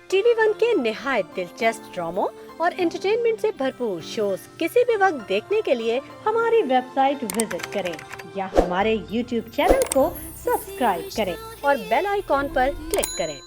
TV one के निहायत दिलचस्प ड्रामों और एंटरटेनमेंट से भरपूर शोज किसी भी वक्त देखने के लिए हमारी वेबसाइट विजिट करें या हमारे यूट्यूब चैनल को सब्सक्राइब करें और बेल आइकॉन पर क्लिक करें।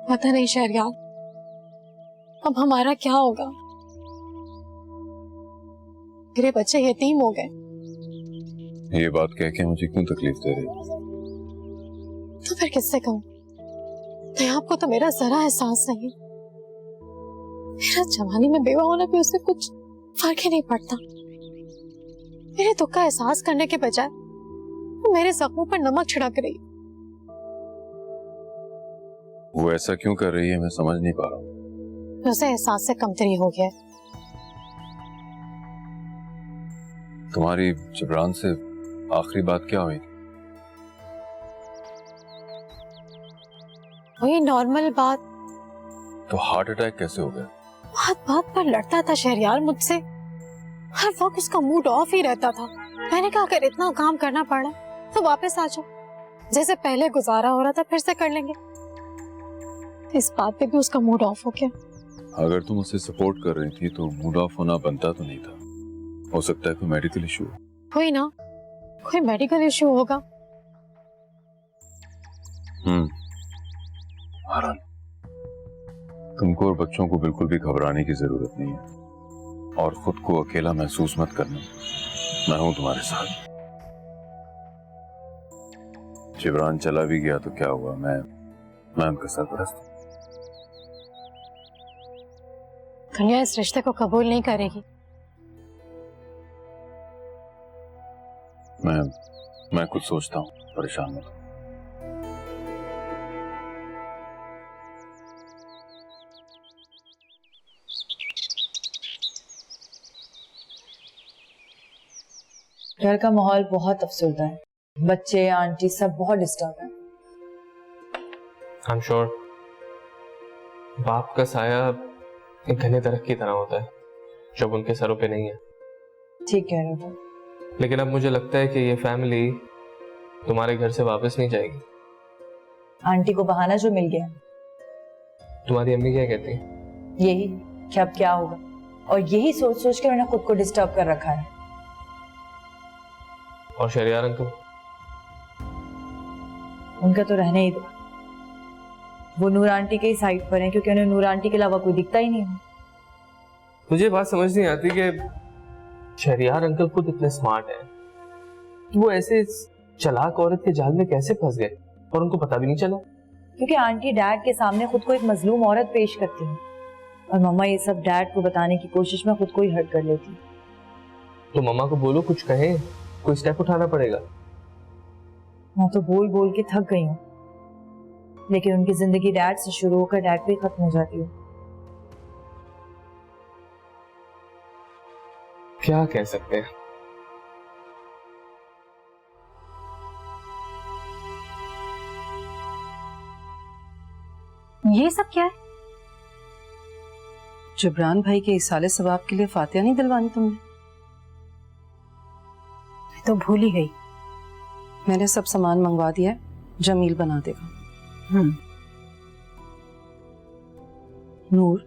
पता नहीं शहरयार, अब हमारा क्या होगा। मेरे बच्चे यतीम हो गए। ये बात कह के मुझे क्यों तकलीफ दे रही हो? तो फिर किससे कहूँ? मैं आपको तो मेरा जरा एहसास नहीं। मेरा जवानी में बेवा होना भी उससे कुछ फर्क ही नहीं पड़ता। मेरे दुख का एहसास करने के बजाय वो मेरे जख्मों पर नमक छिड़क रही। वो ऐसा क्यों कर रही है मैं समझ नहीं पा रहा हूँ। उसे एहसास से कमतरी हो गया। तुम्हारी जिब्रान से आखिरी बात क्या हुई? वही नॉर्मल बात। तो हार्ट अटैक कैसे हो गया? बात बात पर लड़ता था शहरयार मुझसे। हर वक्त उसका मूड ऑफ ही रहता था। मैंने कहा अगर इतना काम करना पड़ा तो वापस आ जाओ, जैसे पहले गुजारा हो रहा था फिर से कर लेंगे। इस बात पे भी उसका मूड ऑफ हो गया। अगर तुम उसे सपोर्ट कर रही थी तो मूड ऑफ होना बनता तो नहीं था। हो सकता है कोई मेडिकल इशू। कोई ना, कोई मेडिकल इशू होगा। आराम, तुमको और बच्चों को बिल्कुल भी घबराने की जरूरत नहीं है और खुद को अकेला महसूस मत करना। मैं हूं तुम्हारे साथ। जिब्रान चला भी गया तो क्या हुआ, मैं उनका सरपरस्त हूं। दुनिया इस रिश्ते को कबूल नहीं करेगी। मैं कुछ सोचता हूँ, परेशान मत हो। घर का माहौल बहुत अफसरदा है। बच्चे आंटी सब बहुत डिस्टर्ब है। आई एम श्योर बाप का साया एक घने दरख्त की तरह होता है जब उनके सरों पे नहीं है। ठीक कह रहे हो। लेकिन अब मुझे लगता है कि ये फैमिली तुम्हारे घर से वापस नहीं जाएगी। आंटी को बहाना जो मिल गया। तुम्हारी अम्मी क्या कहती है? यही कि अब क्या होगा, और यही सोच सोच के मैंने खुद को डिस्टर्ब कर रखा है। और शहरयार अंकल? उनका तो रहने ही दो। वो नूर आंटी के ही साइड पर है क्योंकि उन्हें नूर आंटी के अलावा कोई दिखता ही नहीं है। मुझे बात समझ नहीं आती कि शहरयार अंकल खुद इतने स्मार्ट हैं कि वो ऐसे चालाक औरत के जाल में कैसे फंस गए और उनको पता भी नहीं चला। क्योंकि आंटी डैड के सामने खुद को एक मजलूम औरत पेश करती है और मम्मा ये सब डैड को बताने की कोशिश में खुद को ही हर्ट कर लेती। तो मम्मा को बोलो, कुछ कहे, कोई स्टेप उठाना पड़ेगा। मैं तो बोल बोल के थक गई हूँ, लेकिन उनकी जिंदगी डैड से शुरू होकर डैड पे खत्म हो जाती है। क्या कह सकते हैं? ये सब क्या है? जिब्रान भाई के इसाले सवाब के लिए फातिहा नहीं दिलवानी तुमने? मैं तो भूल ही गई। मैंने सब सामान मंगवा दिया है, जमील बना देगा। नूर,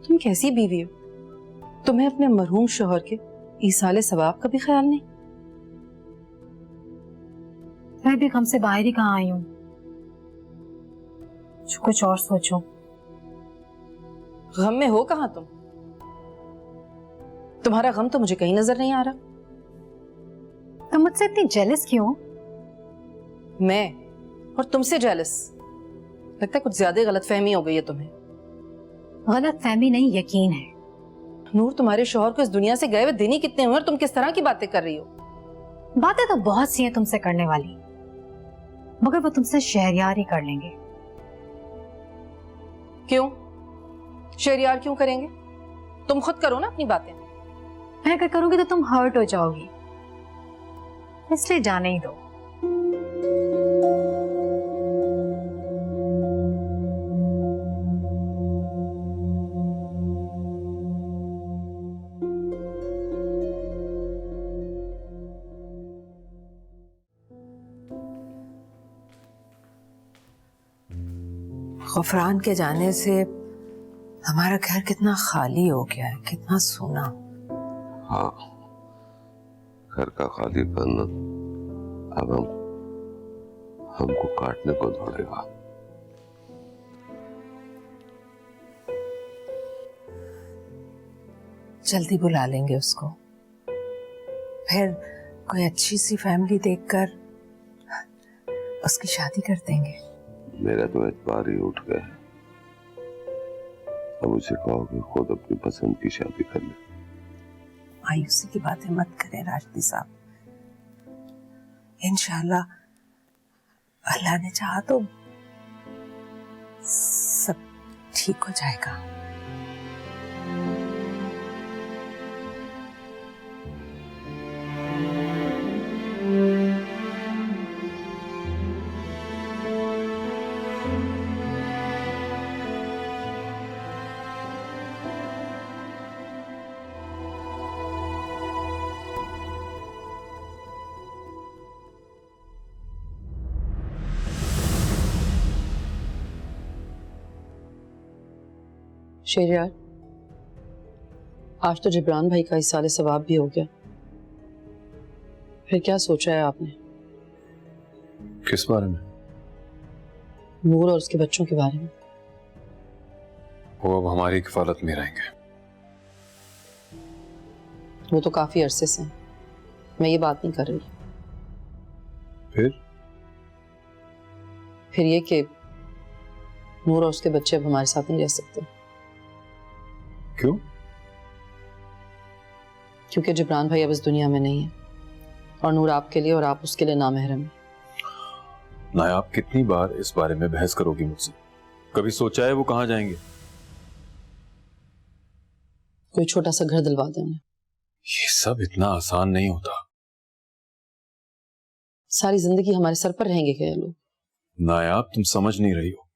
तुम कैसी बीवी हो? तुम्हें अपने मरहूम शोहर के इसाले सवाब का भी ख्याल नहीं? मैं भी गम से बाहर ही कहाँ आई हूँ। कुछ और सोचो। गम में हो कहाँ तुम? तुम्हारा गम तो मुझे कहीं नजर नहीं आ रहा। तुम मुझसे इतनी जेलस क्यों? मैं और तुमसे जेलस? लगता है कुछ ज्यादा गलतफहमी हो गई है तुम्हें। गलत फहमी नहीं, यकीन है। नूर, तुम्हारे शौहर को इस दुनिया से गए हुए दिन ही कितने हुए और तुम किस तरह की बातें कर रही हो? बातें तो बहुत सी हैं तुमसे करने वाली, मगर वो तुमसे शहरयार ही कर लेंगे। क्यों? शहरयार क्यों करेंगे? तुम खुद करो ना अपनी बातें। मैं अगर करूंगी तो तुम हर्ट हो जाओगी, इसलिए जाने ही दो। गफरान के जाने से हमारा घर कितना खाली हो गया है, कितना सूना। हाँ, घर का खालीपन अब हमको काटने को दौड़ेगा। जल्दी बुला लेंगे उसको, फिर कोई अच्छी सी फैमिली देखकर उसकी शादी कर देंगे। मेरा तो एतबार ही उठ गया है। अब उसे कहो कि खुद अपनी पसंद की शादी कर ले। मायूसी की बातें मत करें राशदी साहब, इंशाल्लाह अल्लाह ने चाहा तो सब ठीक हो जाएगा। शहरयार, आज तो जिब्रान भाई का इसाले सवाब भी हो गया। फिर क्या सोचा है आपने? किस बारे में? नूर और उसके बच्चों के बारे में। वो अब हमारी किफालत में रहेंगे। वो तो काफी अरसे से हैं। मैं ये बात नहीं कर रही। फिर ये कि नूर और उसके बच्चे अब हमारे साथ नहीं रह सकते। क्यों? क्योंकि जिब्रान भाई अब इस दुनिया में नहीं है और नूर आपके लिए और आप उसके लिए नामहरम है। नायाब, कितनी बार इस बारे में बहस करोगी मुझसे? कभी सोचा है वो कहाँ जाएंगे? कोई छोटा सा घर दिलवा दें उन्हें। ये सब इतना आसान नहीं होता। सारी जिंदगी हमारे सर पर रहेंगे क्या ये लोग? नायाब, तुम समझ नहीं रही हो।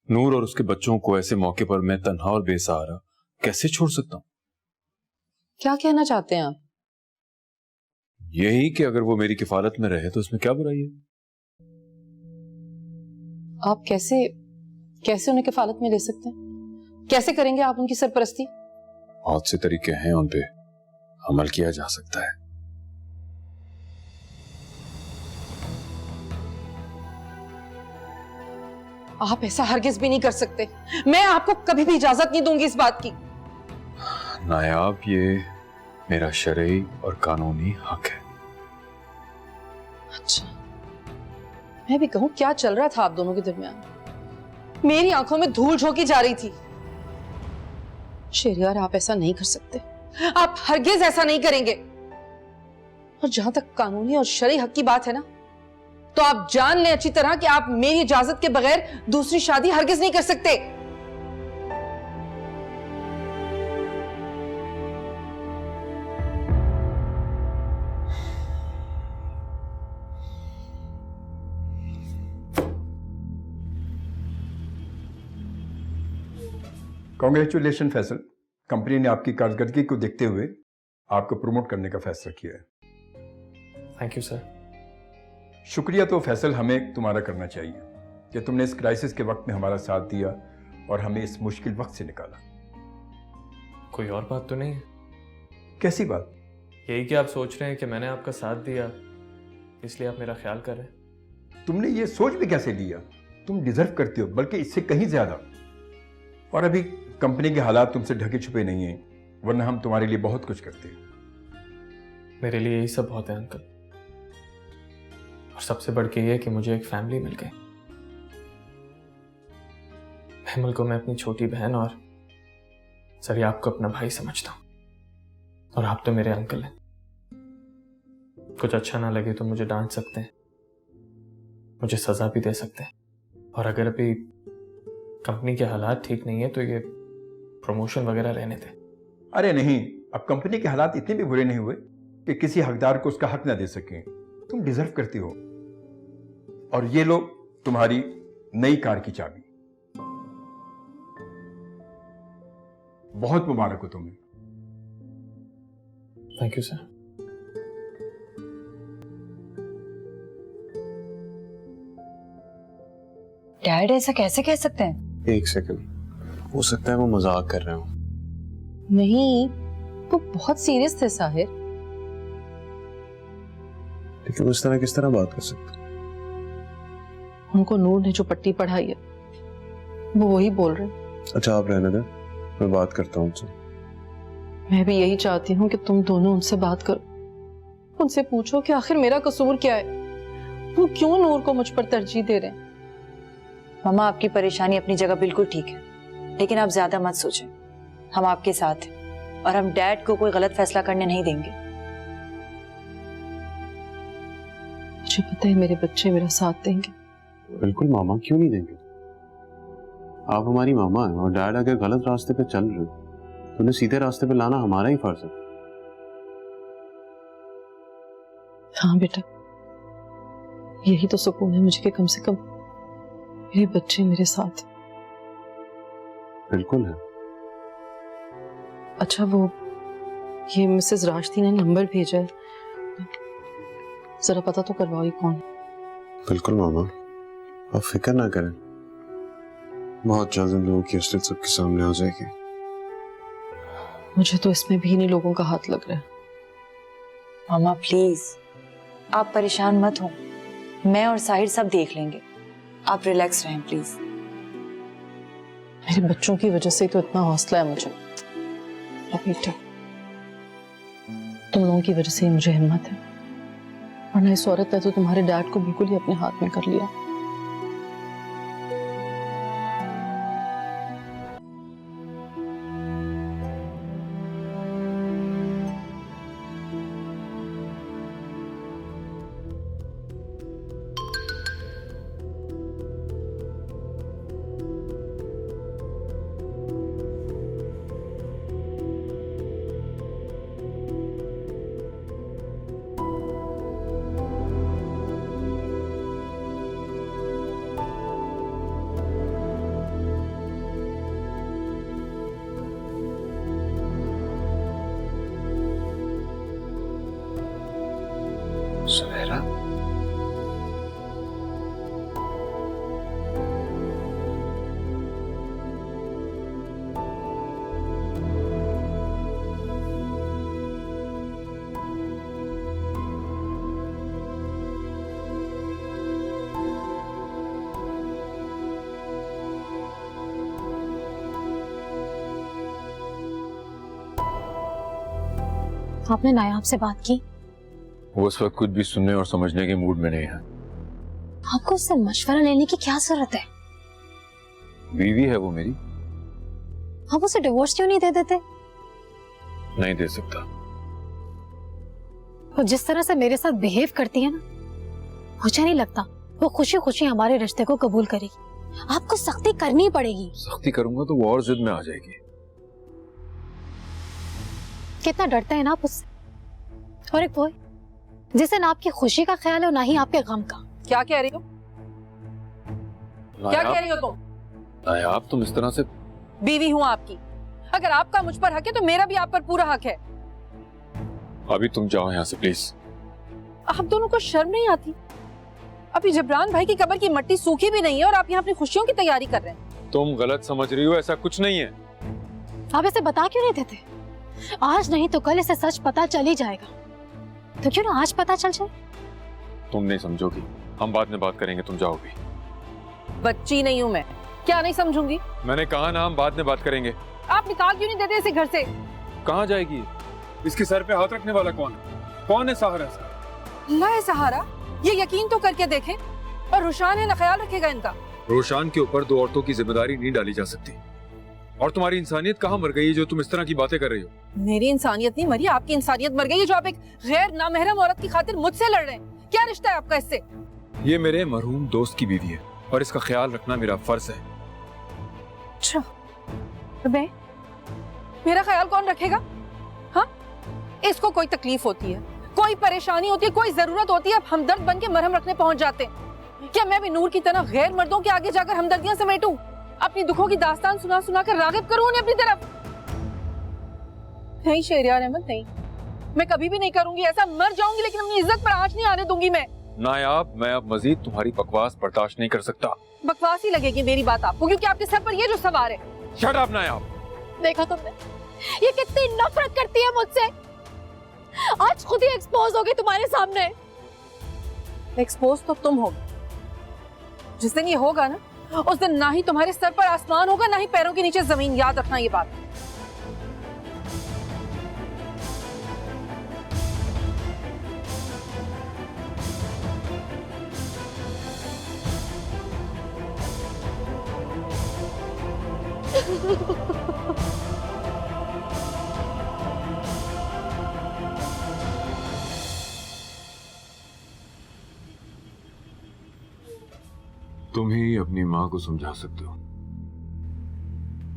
नूर और उसके बच्चों को ऐसे मौके पर मैं तन्हा और बेसहारा कैसे छोड़ सकता हूँ? क्या कहना चाहते हैं आप? यही कि अगर वो मेरी किफालत में रहे तो इसमें क्या बुराई है? आप कैसे उन्हें किफालत में ले सकते हैं? कैसे करेंगे आप उनकी सरपरस्ती? बहुत से तरीके हैं, उन पे अमल किया जा सकता है। आप ऐसा हरगिज भी नहीं कर सकते। मैं आपको कभी भी इजाजत नहीं दूंगी इस बात की। नायाब, ये मेरा शरई और कानूनी हक है। अच्छा, मैं भी कहूं क्या चल रहा था आप दोनों के दरमियान? मेरी आंखों में धूल झोंकी जा रही थी। शहरयार, आप ऐसा नहीं कर सकते। आप हरगिज ऐसा नहीं करेंगे। और जहां तक कानूनी और शरई हक की बात है ना, तो आप जान लें अच्छी तरह कि आप मेरी इजाजत के बगैर दूसरी शादी हरगिज नहीं कर सकते। कांग्रेचुलेशन फैसल, कंपनी ने आपकी कारकर्दगी को देखते हुए आपको प्रमोट करने का फैसला किया है। Thank you sir. शुक्रिया तो फैसल हमें तुम्हारा करना चाहिए कि तुमने इस क्राइसिस के वक्त में हमारा साथ दिया और हमें इस मुश्किल वक्त से निकाला। कोई और बात तो नहीं है? कैसी बात? यही कि आप सोच रहे हैं कि मैंने आपका साथ दिया इसलिए आप मेरा ख्याल कर रहे हैं। तुमने ये सोच भी कैसे लिया? तुम डिजर्व करते हो, बल्कि इससे कहीं ज्यादा। और अभी कंपनी के हालात तुमसे ढके छुपे नहीं हैं, वरना हम तुम्हारे लिए बहुत कुछ करते हैं। मेरे लिए यही सब बहुत है अंकल। और सबसे बढ़ के ये कि मुझे एक फैमिली मिल गई। हेमल को मैं अपनी छोटी बहन और सरियाब को अपना भाई समझता हूँ, और आप तो मेरे अंकल हैं। कुछ अच्छा ना लगे तो मुझे डांट सकते हैं, मुझे सजा भी दे सकते हैं, और अगर अभी कंपनी के हालात ठीक नहीं है तो ये प्रमोशन वगैरह रहने दें। अरे नहीं, अब कंपनी के हालात इतने भी बुरे नहीं हुए कि किसी हकदार को उसका हक ना दे सकें। तुम डिजर्व करती हो। और ये लो तुम्हारी नई कार की चाबी। बहुत मुबारक हो तुम्हें। Thank you sir. डैड ऐसा कैसे कह सकते हैं? एक सेकंड, हो सकता है वो मजाक कर रहे हो। नहीं, वो बहुत सीरियस थे साहिर। लेकिन वो इस तरह किस तरह बात कर सकते? उनको नूर ने जो पट्टी पढ़ाई है वो वही बोल रहे हैं। अच्छा आप रहने दें, मैं बात करता हूँ उनसे। मैं भी यही चाहती हूँ कि तुम दोनों उनसे बात करो, उनसे पूछो कि आखिर मेरा कसूर क्या है, वो क्यों नूर को मुझ पर तरजीह दे रहे हैं। मामा आपकी परेशानी अपनी जगह बिल्कुल ठीक है, लेकिन आप ज्यादा मत सोचें। हम आपके साथ हैं और हम डैड को कोई गलत फैसला करने नहीं देंगे। मुझे पता है मेरे बच्चे मेरा साथ देंगे। बिल्कुल मामा, क्यों नहीं देंगे? आप हमारी मामा हैं, और डैड अगर गलत रास्ते पे चल रहे तो उन्हें सीधे रास्ते पे लाना हमारा ही फर्ज है। हाँ बेटा, यही तो सुकून है मुझे कि कम से कम मेरे बच्चे मेरे साथ। बिल्कुल है। अच्छा, वो ये मिसेस राशदी ने नंबर भेजा है, जरा पता तो करवाओ ये कौन है। बिल्कुल मामा, आप फिक्र ना करें, बहुत जल्द इन लोगों की असलियत सबके सामने आ जाएगी। मुझे तो इसमें भी इन्हीं लोगों का हाथ लग रहा है। मामा प्लीज, आप परेशान मत हो, मैं और साहिर सब देख लेंगे। आप रिलैक्स रहें प्लीज। मेरे बच्चों की वजह से तो इतना हौसला है मुझे। बेटा, तुम लोगों की वजह से ही मुझे हिम्मत है, वरना इस औरत ने तो तुम्हारे डैड को बिल्कुल ही अपने हाथ में कर लिया। सुनहरा, आपने नायाब से बात की? वो इस वक्त कुछ भी सुनने और समझने के मूड में नहीं है। आपको उससे मशवरा लेने की क्या जरूरत है? बीवी है वो मेरी। आप उसे डिवोर्स क्यों नहीं दे देते? नहीं दे सकता। वो जिस तरह से मेरे साथ बिहेव करती है ना, मुझे नहीं लगता वो खुशी खुशी हमारे रिश्ते को कबूल करेगी। आपको सख्ती करनी पड़ेगी। सख्ती करूंगा तो वो और जिद में आ जाएगी। कितना डरते हैं ना आप उससे। और एक वो है जिसे ना आपकी खुशी का ख्याल है और ना ही आपके गम का। क्या कह रही हो? क्या कह रही हो तुम? नायाब, तुम इस तरह से। बीवी हूं आपकी, अगर आपका मुझ पर हक है तो मेरा भी आप पर पूरा हक है। अभी तुम जाओ यहाँ से प्लीज। आप दोनों को शर्म नहीं आती? अभी जबरान भाई की कब्र की मट्टी सूखी भी नहीं है और आप यहाँ अपनी खुशियों की तैयारी कर रहे हैं। तुम गलत समझ रही हो, ऐसा कुछ नहीं है। आप इसे बता क्यों नहीं देते? आज नहीं तो कल इसे सच पता चल ही जाएगा। तो क्यों ना आज पता चल जाए? तुम नहीं समझोगी, हम बाद में बात करेंगे, तुम जाओगी। बच्ची नहीं हूं मैं, क्या नहीं समझूंगी? मैंने कहा ना, हम बाद में बात करेंगे। आप निकाल क्यों नहीं देते इसे घर से? कहाँ जाएगी? इसके सर पे हाथ रखने वाला कौन है? कौन है सहारा? अल्लाह है सहारा। ये यकीन तो करके देखें। और रुशान है ना, ख्याल रखेगा इनका। रोशान के ऊपर 2 औरतों की जिम्मेदारी नहीं डाली जा सकती। और तुम्हारी इंसानियत कहाँ मर गई है जो तुम इस तरह की बातें कर रही हो? मेरी इंसानियत नहीं मरी, आपकी इंसानियत मर गई है जो आप एक गैर नामहरम औरत की खातिर मुझसे लड़ रहे हैं। क्या रिश्ता है आपका इससे? ये मेरे मरहूम दोस्त की बीवी है और इसका ख्याल रखना मेरा फर्ज है। अच्छा, अबे मेरा ख्याल कौन रखेगा? हाँ, इसको कोई तकलीफ होती है, कोई परेशानी होती है, कोई जरूरत होती है, हमदर्द बन के मरहम रखने पहुंच जाते हैं। क्या मैं भी नूर की तरह गैर मर्दों के आगे जाकर हमदर्दियां समेटूं, अपनी दुखों की दास्तान सुना सुना कर रागिब करूं उन्हें अपनी तरफ? नहीं शहरियार अहमद, नहीं, मैं कभी भी नहीं करूंगी ऐसा। मर जाऊंगी लेकिन अपनी इज्जत पर आंच नहीं आने दूंगी मैं। नायाब, मैं अब मजीद तुम्हारी बकवास बर्दाश्त नहीं कर सकता। बकवास ही लगेगी मेरी बात आपको, क्योंकि आपके सर पर ये जो सवार है। शट अप नायाब। देखा तुमने ये कितनी नफरत करती है मुझसे। आज खुद ही एक्सपोज होगी तुम्हारे सामने। एक्सपोज तो तुम होगे। जिस दिन ये होगा ना, उस दिन ना ही तुम्हारे सर पर आसमान होगा, ना ही पैरों के नीचे जमीन। याद रखना ये बात। तुम ही अपनी माँ को समझा सकते हो।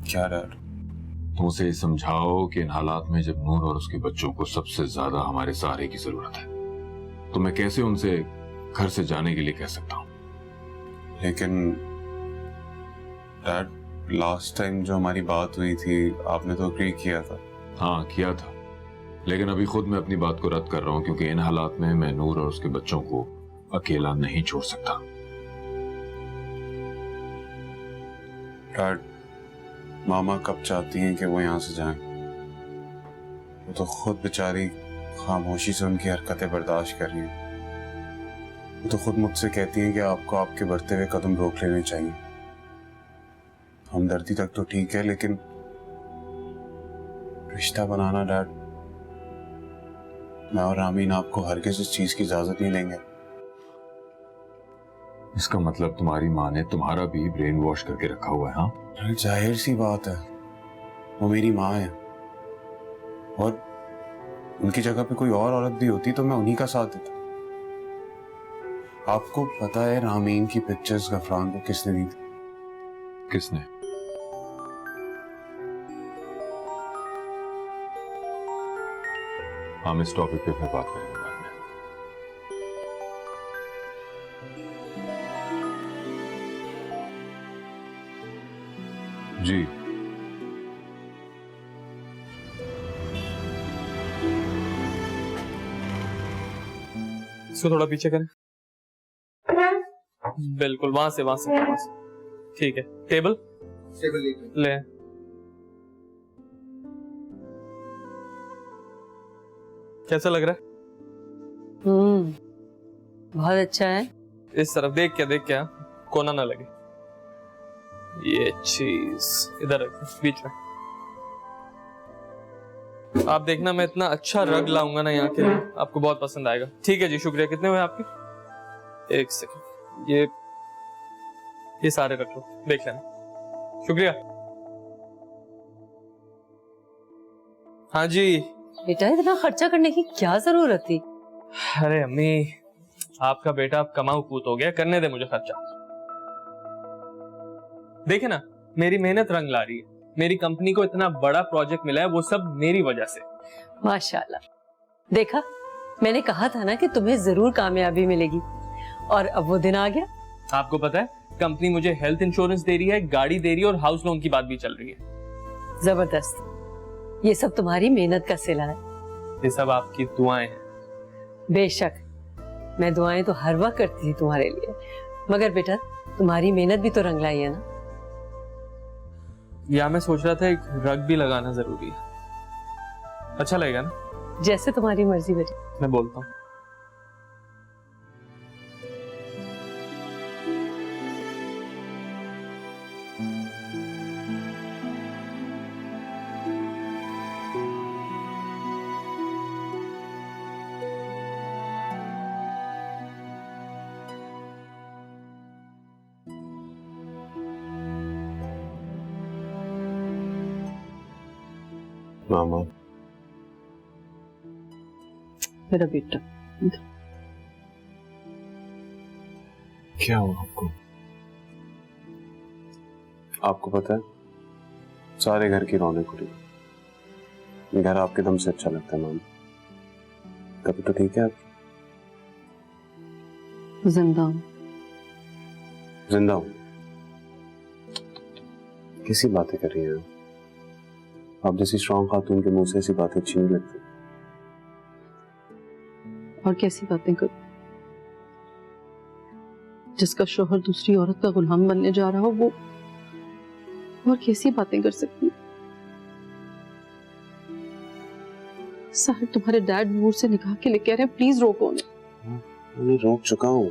क्या डैड? तुम उसे समझाओ कि इन हालात में जब नूर और उसके बच्चों को सबसे ज्यादा हमारे सहारे की जरूरत है, तो मैं कैसे उनसे घर से जाने के लिए कह सकता हूँ? लेकिन डैड, लास्ट टाइम जो हमारी बात हुई थी आपने तो एग्री किया था। हाँ किया था, लेकिन अभी खुद मैं अपनी बात को रद्द कर रहा हूँ, क्योंकि इन हालात में मैं नूर और उसके बच्चों को अकेला नहीं छोड़ सकता। डैड, मामा कब चाहती हैं कि वो यहाँ से जाएं? वो तो खुद बेचारी खामोशी से उनकी हरकतें बर्दाश्त कर रही हैं। वो तो खुद मुझसे कहती हैं कि आपको आपके बढ़ते हुए कदम रोक लेने चाहिए। हमदर्दी तक तो ठीक है, लेकिन रिश्ता बनाना डैड, मैं और रामीन आपको हरगिज़ इस चीज की इजाजत नहीं देंगे। इसका मतलब तुम्हारी माँ ने तुम्हारा भी ब्रेन वॉश करके रखा हुआ है? हाँ, जाहिर सी बात है, वो मेरी माँ है और उनकी जगह पे कोई और औरत भी होती तो मैं उन्हीं का साथ देता। आपको पता है रामीन की पिक्चर्स गफरान को किसने दी थी? किसने? हम इस टॉपिक पे फिर बात करेंगे बाद में। जी, इसको थोड़ा पीछे करें। बिल्कुल, वहां से। ठीक है, टेबल ले। कैसा लग रहा है? बहुत अच्छा है। इस तरफ देख क्या कोना ना लगे। ये चीज इधर रख, बीच में। आप देखना, मैं इतना अच्छा रग लाऊंगा ना यहाँ के लिए, आपको बहुत पसंद आएगा। ठीक है जी, शुक्रिया। कितने हुए आपके? 1 सेकंड, ये सारे रख लो, देख लेना। शुक्रिया। हाँ जी। बेटा, इतना खर्चा करने की क्या जरूरत थी? अरे अम्मी, आपका बेटा अब कमाऊ कूत हो गया, करने दे मुझे खर्चा। देखे ना, मेरी मेहनत रंग ला रही है। मेरी कंपनी को इतना बड़ा प्रोजेक्ट मिला है, वो सब मेरी वजह से। माशाल्लाह। देखा, मैंने कहा था ना कि तुम्हें जरूर कामयाबी मिलेगी, और अब वो दिन आ गया। आपको पता है, कंपनी मुझे हेल्थ इंश्योरेंस दे रही है, गाड़ी दे रही है, और हाउस लोन की बात भी चल रही है। जबरदस्त। ये सब तुम्हारी मेहनत का सिला है। ये सब आपकी दुआएं हैं। बेशक, मैं दुआएं तो हर वक्त करती थी तुम्हारे लिए, मगर बेटा तुम्हारी मेहनत भी तो रंग लाई है ना। या मैं सोच रहा था एक रग भी लगाना जरूरी है। अच्छा लगेगा ना? जैसे तुम्हारी मर्जी बेटी। मैं बोलता हूँ। मामा मेरा बेटा, क्या हुआ आपको? आपको पता है सारे घर की रौनक उड़ी, घर आपके दम से अच्छा लगता है मामा। कभी तो ठीक है आप? जिंदा हूं। जिंदा हूं? कैसी बातें कर रही हैं आप जैसी स्ट्रॉन्ग खातून के मुंह से ऐसी बातें अच्छी नहीं लगती। और कैसी बातें कर, जिसका शोहर दूसरी औरत का गुलाम बनने जा रहा हो वो और कैसी बातें कर सकती है? साहब तुम्हारे डैड नूर से निकाह के लिए कह रहे हैं, प्लीज रोको उन्हें। मैं रोक चुका हूं,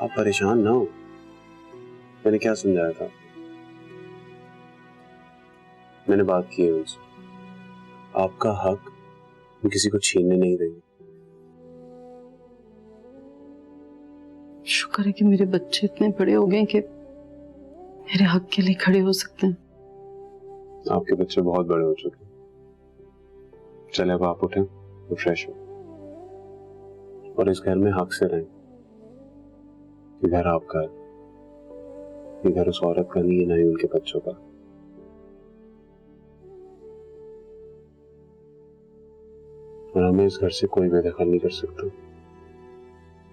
आप परेशान ना हो। मैंने क्या समझाया था? मैंने बात की है उनसे, आपका हक हम किसी को छीनने नहीं देंगे। शुक्र है कि मेरे बच्चे इतने बड़े हो गए कि मेरे हक के लिए खड़े हो सकते हैं। आपके बच्चे बहुत बड़े हो चुके हैं। चले अब आप उठें तो फ्रेश हो और इस घर में हक से रहें। ये घर आपका है, ये घर उस औरत का नहीं है, ना ही उनके बच्चों का। और हमें इस घर से कोई बेदखल नहीं कर सकता,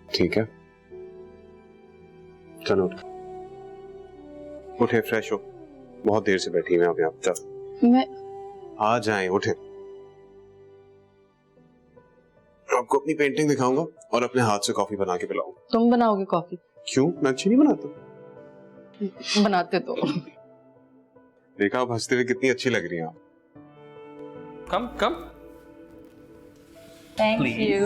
ठीक है? चलो उठे, फ्रेश हो। बहुत देर से बैठी हैं आप यहाँ। चल मैं आ जाएं, उठे। आपको अपनी पेंटिंग दिखाऊंगा और अपने हाथ से कॉफी बना के पिलाऊंगा। तुम बनाओगे कॉफी? क्यों, मैं अच्छी नहीं बनाता? बनाते तो। देखा आप हंसते हुए कितनी अच्छी लग रही हैं आप। Come come. Thank you.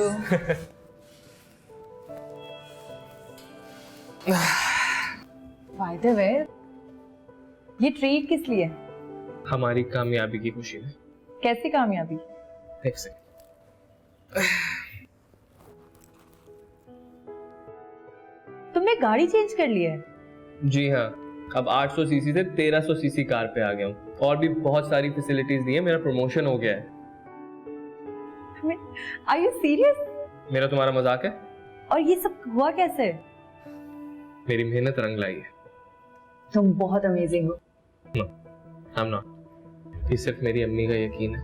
By the way, ये ट्रीट किस लिए? हमारी कामयाबी की खुशी में। कैसी कामयाबी? एक सेकंड। तुमने गाड़ी चेंज कर ली है? जी हाँ, अब 800 सीसी से 1300 सीसी कार पे आ गया हूँ और भी बहुत सारी फैसिलिटीज दी है। मेरा प्रमोशन हो गया है। Are you serious? मेरा तुम्हारा मजाक है? और ये सब हुआ कैसे? मेरी मेहनत रंग लाई है। तुम बहुत अमेजिंग हो। I'm not। ये सिर्फ मेरी अम्मी का यकीन है।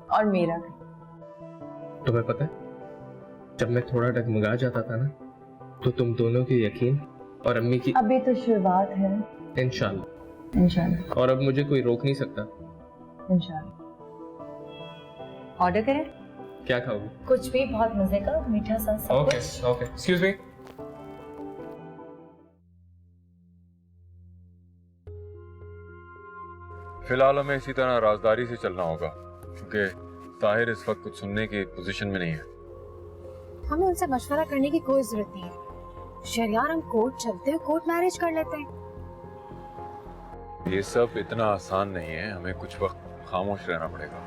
और मेरा भी। तुम्हें पता है, जब मैं थोड़ा डगमगा जाता था ना, तो तुम दोनों के यकीन और अम्मी की। अभी तो शुरुआत है। इंशाल्लाह। इंशाल्लाह। और अब मुझे कोई रोक नहीं सकता। इंशाल्लाह। ऑर्डर करें? क्या खाओगी? कुछ भी, बहुत मजे का मीठा सा सब ओके कुछ। Okay, excuse me. फिलहाल हमें इसी तरह राजदारी से चलना होगा, क्योंकि ताहिर इस वक्त कुछ सुनने की पोजीशन में नहीं है। हमें उनसे मशवरा करने की कोई जरूरत नहीं है। शरियार हम कोर्ट चलते हैं, कोर्ट मैरिज कर लेते हैं। ये सब इतना आसान नहीं है, हमें कुछ वक्त खामोश रहना पड़ेगा।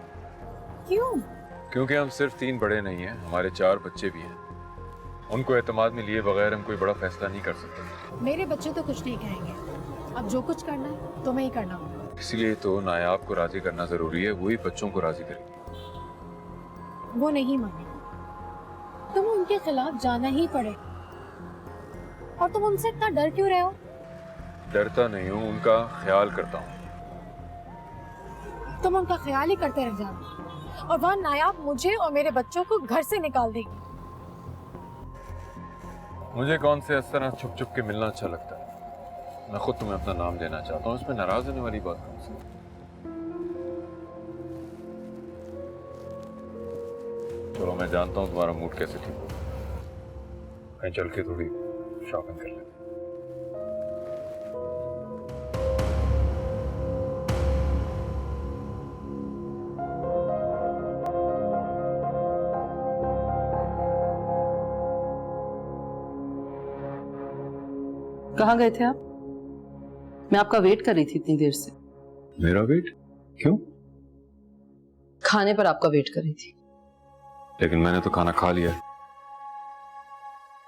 क्यों? क्योंकि हम सिर्फ 3 बड़े नहीं हैं, हमारे 4 बच्चे भी हैं। उनको एतमाद में लिए बगैर हम कोई बड़ा फैसला नहीं कर सकते। मेरे बच्चे तो कुछ नहीं कहेंगे। अब जो कुछ करना है तो मैं ही करना होगा। इसलिए तो नायाब को राजी करना जरूरी है, वही बच्चों को राजी करेगी। वो नहीं माने, तुम उनके खिलाफ जाना ही पड़े। और तुम उनसे इतना डर क्यों रहे हो? डरता नहीं हूँ, उनका ख्याल करता हूँ। तुम उनका ख्याल ही करते रह जाओ और वह नायाब मुझे और मेरे बच्चों को घर से निकाल देगी। मुझे कौन से इस तरह छुप छुप के मिलना अच्छा लगता है। मैं खुद तुम्हें अपना नाम देना चाहता हूँ, इसमें नाराज होने वाली बात कौन सी? चलो मैं जानता हूँ तुम्हारा मूड कैसे ठीक हो, कहीं चल के थोड़ी शॉपिंग कर लेते। कहाँ गए थे आप? मैं आपका वेट कर रही थी इतनी देर से। मेरा वेट? क्यों? खाने पर आपका वेट कर रही थी। लेकिन मैंने तो खाना खा लिया।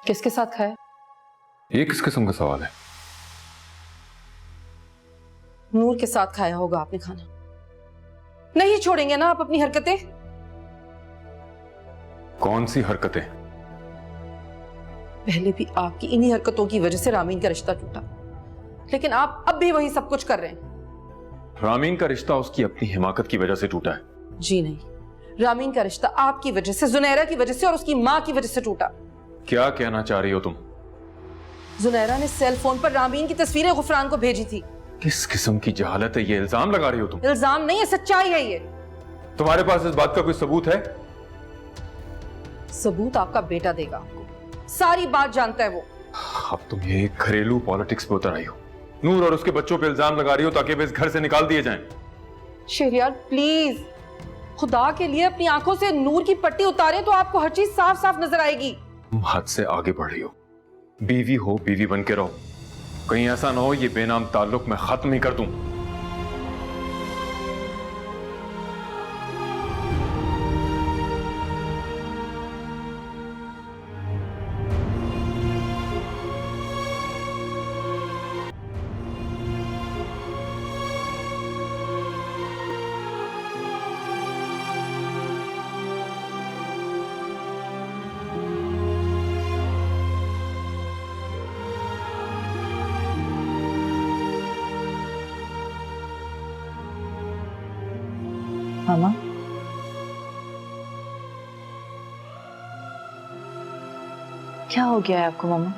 किसके साथ खाया? ये किस किस्म का सवाल है? नूर के साथ खाया होगा आपने खाना। नहीं छोड़ेंगे ना आप अपनी हरकतें? कौन सी हरकतें? पहले भी आपकी इन्हीं हरकतों की वजह से रामीन का रिश्ता टूटा, लेकिन आप अब भी वही सब कुछ कर रहे हैं। रामीन का रिश्ता उसकी अपनी हिमाकत की वजह से टूटा है। जी नहीं, रामीन का रिश्ता आपकी वजह से, जुनैरा की वजह से और उसकी माँ की वजह से टूटा। क्या कहना चाह रही हो तुम? जुनैरा ने सेल फोन पर रामीन की तस्वीरें गुफरान को भेजी थी। किस किस्म की जहालत है ये? इल्जाम लगा रही हो तुम? इल्जाम नहीं है, सच्चाई है ये। तुम्हारे पास इस बात का कोई सबूत है? सबूत आपका बेटा देगा आपको, सारी बात जानता है वो। अब तुम ये घरेलू पॉलिटिक्स पे उतर आई हो। नूर और उसके बच्चों पे इल्जाम लगा रही हो ताकि वे इस घर से निकाल दिए जाएं। शहरियार प्लीज, खुदा के लिए अपनी आंखों से नूर की पट्टी उतारे तो आपको हर चीज साफ साफ नजर आएगी। तुम हद से आगे बढ़ रही हो। बीवी हो, बीवी बन के रहो। कहीं ऐसा ना हो ये बेनाम ताल्लुक मैं खत्म ही कर दूं। मामा, क्या हो गया है आपको मामा?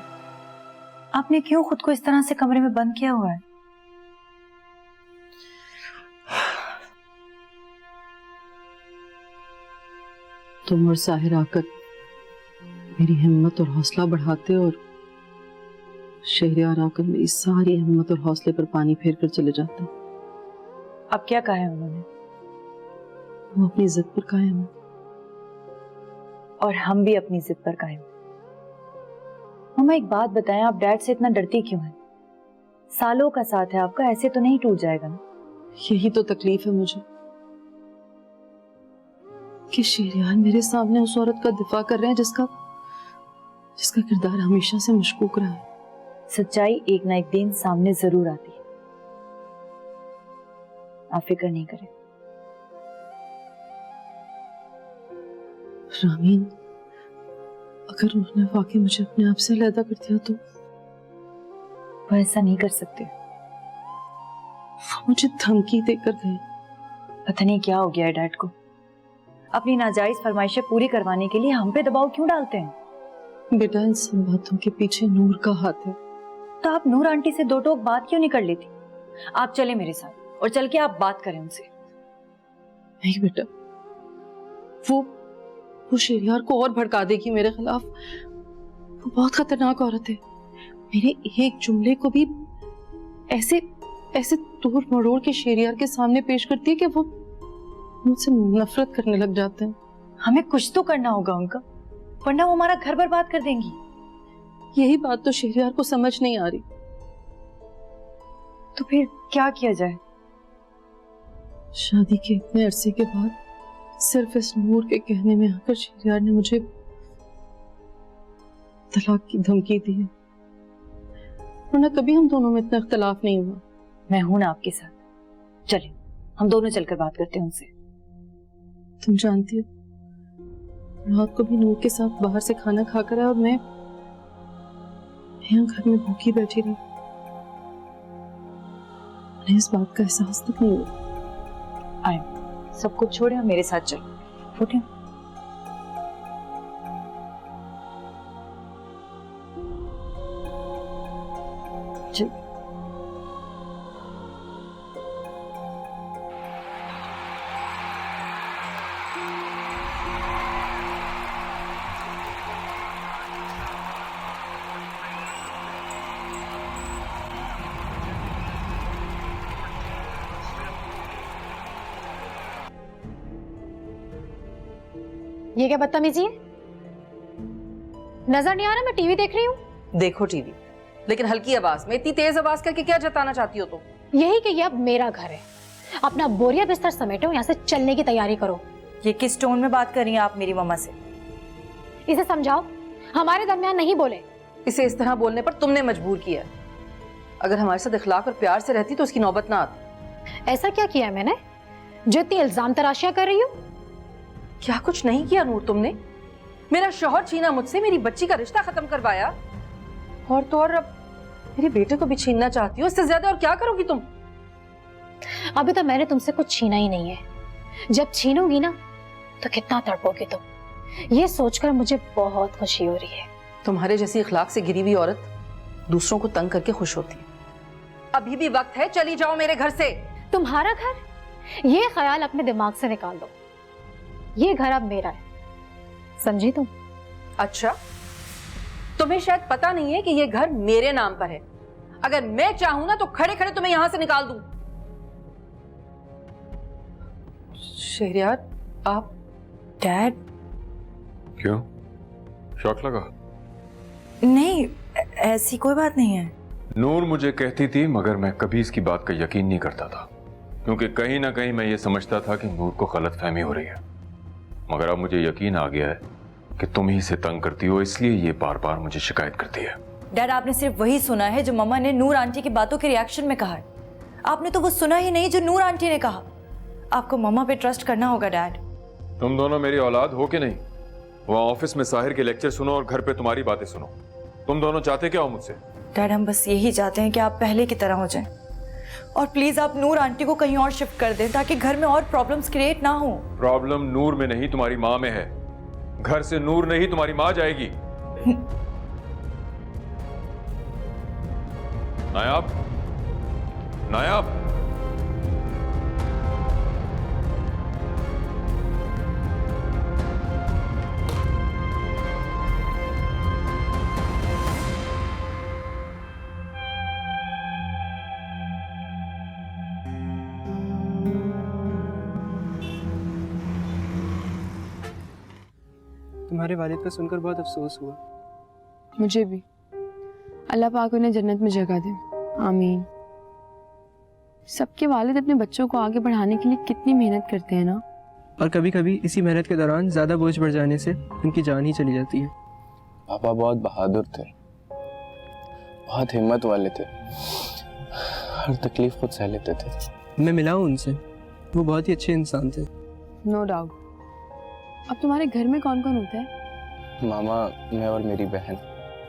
आपने क्यों खुद को इस तरह से कमरे में बंद किया हुआ है? तुम और साहिर आकर मेरी हिम्मत और हौसला बढ़ाते और शहरियार आकर मेरी सारी हिम्मत और हौसले पर पानी फेर कर चले जाते। अब क्या कहा है उन्होंने? वो अपनी जिद पर कायम है और हम भी अपनी जिद पर कायम। मामा एक बात बताएं, आप डैड से इतना डरती क्यों हैं? सालों का साथ है आपका, ऐसे तो नहीं टूट जाएगा ना? यही तो तकलीफ है मुझे कि शहरियार मेरे सामने उस औरत का दिफा कर रहे हैं जिसका किरदार हमेशा से मशकूक रहा है। सच्चाई एक ना एक दिन सामने जरूर आती है, आप फिक्र नहीं करें। रामीन, अगर उन्होंने वाकई मुझे अपने आप से अलग कर दिया तो? वो ऐसा नहीं कर सकते। वो मुझे धमकी देकर गए। पता नहीं क्या हो गया है डैड को। अपनी नाजायज फरमाइशें पूरी करवाने के लिए हम पे दबाव क्यों डालते हैं? बेटा, इन सब बातों के पीछे नूर का हाथ है। तो आप नूर आंटी से दो टोक बात क्यों नहीं कर लेती? आप चले मेरे साथ और चल के आप बात करें उनसे। नहीं बेटा, वो शहरियार को और भड़का देगी मेरे खिलाफ। वो बहुत खतरनाक औरत है। मेरे एक जुमले को भी ऐसे तोड़ मरोड़ के शहरियार के सामने पेश करती है कि वो मुझसे नफरत करने लग जाते हैं। हमें कुछ तो करना होगा उनका, वरना वो हमारा घर बर्बाद कर देंगी। यही बात तो शहरियार को समझ नहीं आ रही। तो फिर क्या किया जाए? शादी के इतने अरसे के बाद सिर्फ इस नूर के कहने में आकर शहरियार ने मुझे तलाक की धमकी दी है, वरना कभी हम दोनों में इतना इख्तलाफ नहीं हुआ। मैं हूं ना आपके साथ, चले हम दोनों चलकर बात करते हैं उनसे। तुम जानती हो, रात को भी नूर के साथ बाहर से खाना खाकर आया और मैं यहाँ घर में भूखी बैठी रही। मुझे इस बात का एहसास तक नहीं हुआ। आए, सब कुछ छोड़े और मेरे साथ चलो। उठे। चल। ये क्या बदतमीजी है? नजर नहीं आ रहा मैं टीवी देख रही हूँ? देखो टीवी, लेकिन हल्की आवाज में। इतनी तेज आवाज करके क्या जताना चाहती हो तुम? यही कि ये अब मेरा घर है। अपना बोरिया बिस्तर समेटो, यहाँ से चलने की तैयारी करो। ये किस टोन में बात कर रही हैं आप मेरी मम्मा से? इसे समझाओ, हमारे दरमियान नहीं बोले। इसे इस तरह बोलने पर तुमने मजबूर किया। अगर हमारे साथ इखलाक और प्यार से रहती तो उसकी नौबत ना आती। ऐसा क्या किया मैंने? जो इतनी इल्जाम तराशियां कर रही हो? क्या कुछ नहीं किया नूर तुमने? मेरा शौहर छीना मुझसे, मेरी बच्ची का रिश्ता खत्म करवाया, और तो और अब मेरे बेटे को भी छीनना चाहती हो। इससे ज्यादा और क्या करोगी तुम? अभी तो मैंने तुमसे कुछ छीना ही नहीं है, जब छीनूंगी ना तो कितना तड़पोगे तुम, ये सोचकर मुझे बहुत खुशी हो रही है। तुम्हारे जैसी इखलाक से गिरी हुई औरत दूसरों को तंग करके खुश होती है। अभी भी वक्त है, चली जाओ मेरे घर से। तुम्हारा घर? ये ख्याल अपने दिमाग से निकाल दो, ये घर अब मेरा है, समझी तुम? अच्छा, तुम्हें शायद पता नहीं है कि ये घर मेरे नाम पर है। अगर मैं चाहूं ना तो खड़े खड़े तुम्हें यहां से निकाल दूं। शहरयार, आप? डैड? क्यों, शौक लगा? नहीं, ऐसी कोई बात नहीं है। नूर मुझे कहती थी, मगर मैं कभी इसकी बात का यकीन नहीं करता था, क्योंकि कहीं ना कहीं मैं ये समझता था कि नूर को गलतफहमी हो रही है। मगर अब मुझे यकीन आ गया है कि तुम ही इसे तंग करती हो, इसलिए ये बार बार मुझे शिकायत करती है। डैड, आपने सिर्फ वही सुना है जो मम्मा ने नूर आंटी की बातों के रिएक्शन में कहा है। आपने तो वो सुना ही नहीं जो नूर आंटी ने कहा। आपको मम्मा पे ट्रस्ट करना होगा डैड। तुम दोनों मेरी औलाद हो कि नहीं? वहाँ ऑफिस में साहिर के लेक्चर सुनो और घर पे तुम्हारी बातें सुनो। तुम दोनों चाहते क्या हो मुझसे? डैड, हम बस यही चाहते हैं कि आप पहले की तरह हो जाएं, और प्लीज आप नूर आंटी को कहीं और शिफ्ट कर दें ताकि घर में और प्रॉब्लम्स क्रिएट ना हो। प्रॉब्लम नूर में नहीं, तुम्हारी माँ में है। घर से नूर नहीं, तुम्हारी माँ जाएगी। नायाब, नायाब, तुम्हारे वालिद का सुनकर बहुत अफसोस हुआ। मुझे भी। अल्लाह पाक उन्हें जन्नत में जगह दे, आमीन। सबके वालिद अपने बच्चों को आगे बढ़ाने के लिए कितनी मेहनत करते हैं ना। और कभी कभी इसी मेहनत के दौरान ज़्यादा बोझ बढ़ जाने से उनकी जान ही चली जाती है। पापा बहुत बहादुर थे, बहुत हिम्मत वाले थे, हर तकलीफ खुद सह लेते थे। मैं मिला हूँ उनसे, वो बहुत ही अच्छे इंसान थे। No doubt. अब तुम्हारे घर में कौन कौन होता है? मामा, मैं और मेरी बहन।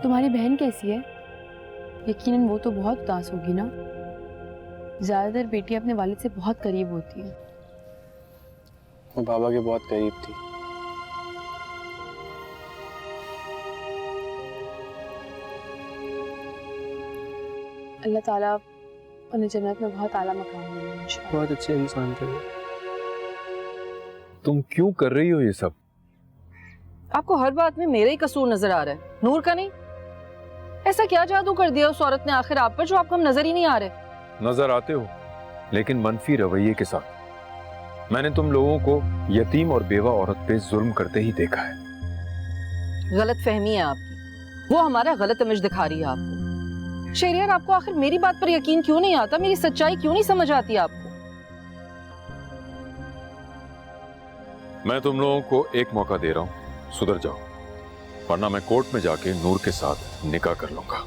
तुम्हारी बहन कैसी है? यकीनन वो तो बहुत उदास होगी ना। ज्यादातर बेटी अपने वालिद से बहुत करीब होती है। वो बाबा के बहुत करीब थी। अल्लाह ताला उन्हें जन्नत में बहुत आला मकाम देगा इंशाअल्लाह। बहुत अच्छे इंसान थे। तुम क्यों कर रही हो ये सब? आपको हर बात में मेरा ही कसूर नजर आ रहा है, नूर का नहीं। ऐसा क्या जादू कर दिया उस औरत ने आखिर आप पर जो आपको हम नजर ही नहीं आ रहे? नजर आते हो, लेकिन मनफी रवैये के साथ। मैंने तुम लोगों को यतीम और बेवा औरत पे जुल्म करते ही देखा है। गलत फहमी है आपकी, वो हमारा गलत इमेज दिखा रही है आपको। शहरयार, आपको आखिर मेरी बात पर यकीन क्यों नहीं आता? मेरी सच्चाई क्यों नहीं समझ आती आपको? मैं तुम लोगों को एक मौका दे रहा हूं, सुधर जाओ, वरना मैं कोर्ट में जाके नूर के साथ निकाह कर लूंगा।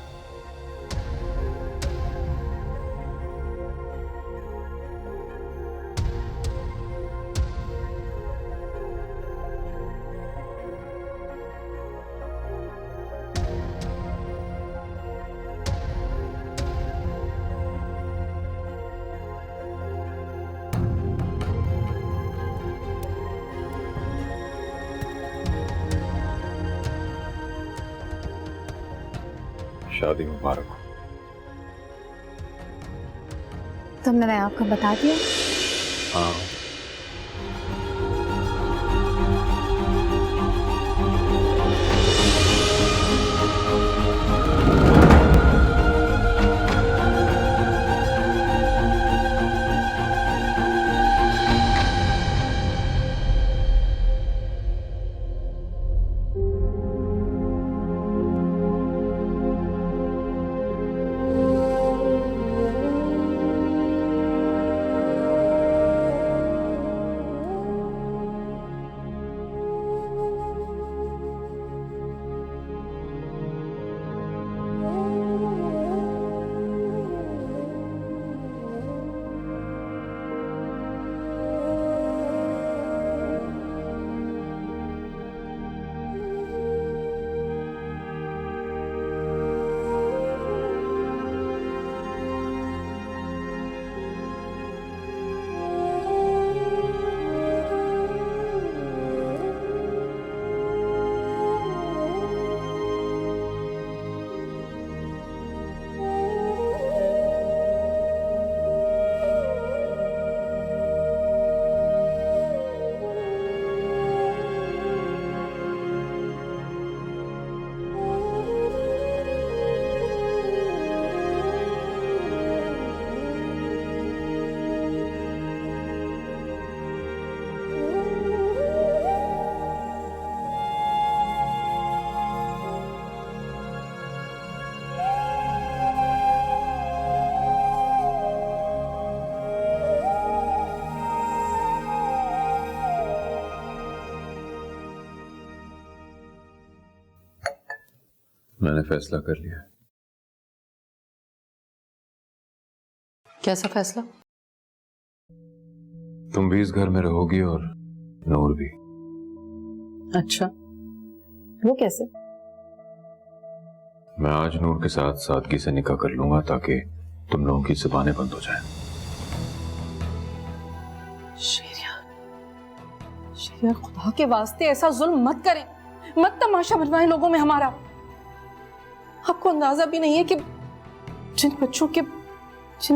शादी मुबारक हो। तुमने नायाब को बता दिया? हाँ। मैंने फैसला कर लिया है। कैसा फैसला? तुम भी इस घर में रहोगी और नूर भी। अच्छा, वो कैसे? मैं आज नूर के साथ सादगी से निकाह कर लूंगा ताकि तुम लोगों की जुबानें बंद हो जाएं। शेरिया, खुदा के वास्ते ऐसा जुल्म मत करें, मत तमाशा बनवाएं लोगों में हमारा। आपको अंदाजा भी नहीं है कि जिन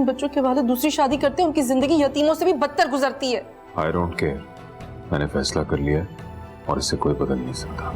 बच्चों के वाले दूसरी शादी करते हैं उनकी जिंदगी यतीमों से भी बदतर गुजरती है। आई डोंट केयर, मैंने फैसला कर लिया है और इससे कोई बदल नहीं सकता।